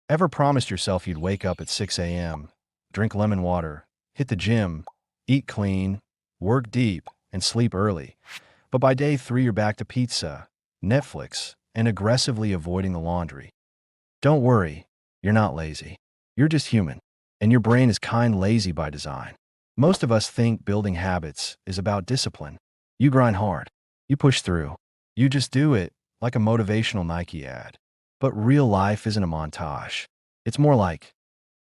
Ever promised yourself you'd wake up at 6 a.m., drink lemon water, hit the gym, eat clean, work deep, and sleep early? But by day 3, you're back to pizza, Netflix, and aggressively avoiding the laundry. Don't worry, you're not lazy. You're just human, and your brain is kind lazy by design. Most of us think building habits is about discipline. You grind hard. You push through. You just do it, like a motivational Nike ad. But real life isn't a montage. It's more like,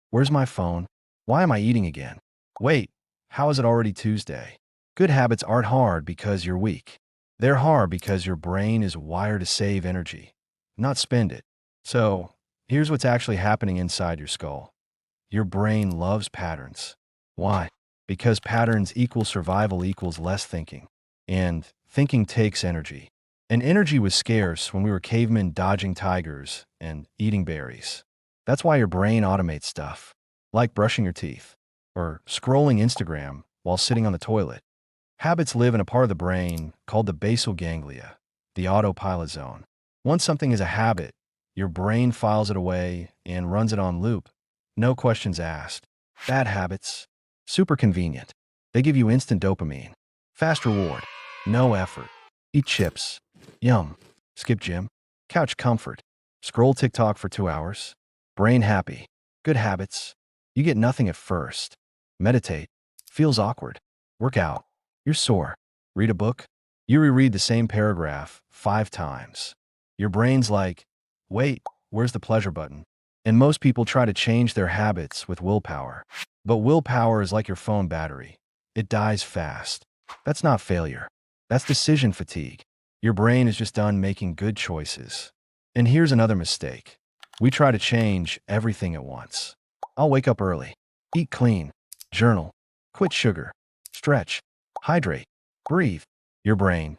where's my phone? Why am I eating again? Wait, how is it already Tuesday? Good habits aren't hard because you're weak. They're hard because your brain is wired to save energy, not spend it. So, here's what's actually happening inside your skull. Your brain loves patterns. Why? Because patterns equal survival equals less thinking. And thinking takes energy. And energy was scarce when we were cavemen dodging tigers and eating berries. That's why your brain automates stuff, like brushing your teeth or scrolling Instagram while sitting on the toilet. Habits live in a part of the brain called the basal ganglia, the autopilot zone. Once something is a habit, your brain files it away and runs it on loop. No questions asked. Bad habits, super convenient. They give you instant dopamine. Fast reward, no effort. Eat chips. Yum. Skip gym. Couch comfort. Scroll TikTok for 2 hours. Brain happy. Good habits. You get nothing at first. Meditate. Feels awkward. Work out. You're sore. Read a book. You reread the same paragraph 5 times. Your brain's like, wait, where's the pleasure button? And most people try to change their habits with willpower. But willpower is like your phone battery. It dies fast. That's not failure. That's decision fatigue. Your brain is just done making good choices. And here's another mistake. We try to change everything at once. I'll wake up early, eat clean, journal, quit sugar, stretch, hydrate, breathe. Your brain.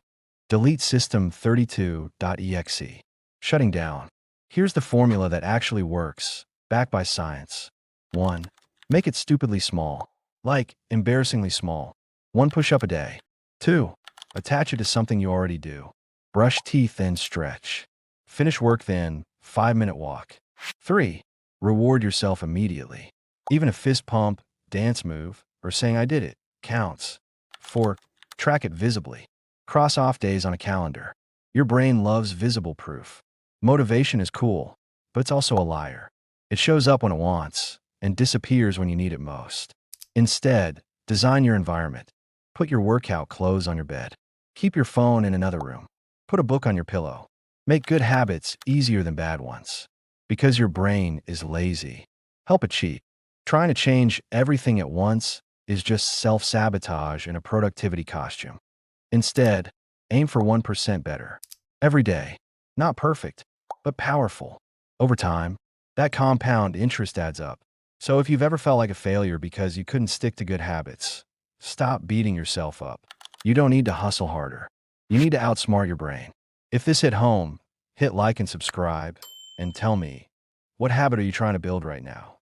Delete system 32.exe. Shutting down. Here's the formula that actually works, backed by science. 1. Make it stupidly small, like embarrassingly small. 1 push-up a day. 2. Attach it to something you already do. Brush teeth, then stretch. Finish work, then 5-minute walk. 3. Reward yourself immediately. Even a fist pump, dance move, or saying I did it counts. 4. Track it visibly. Cross off days on a calendar. Your brain loves visible proof. Motivation is cool, but it's also a liar. It shows up when it wants and disappears when you need it most. Instead, design your environment. Put your workout clothes on your bed. Keep your phone in another room. Put a book on your pillow. Make good habits easier than bad ones. Because your brain is lazy. Help it cheat. Trying to change everything at once is just self-sabotage in a productivity costume. Instead, aim for 1% better. Every day. Not perfect, but powerful. Over time, that compound interest adds up. So if you've ever felt like a failure because you couldn't stick to good habits, stop beating yourself up. You don't need to hustle harder. You need to outsmart your brain. If this hit home, hit like and subscribe, and tell me, what habit are you trying to build right now?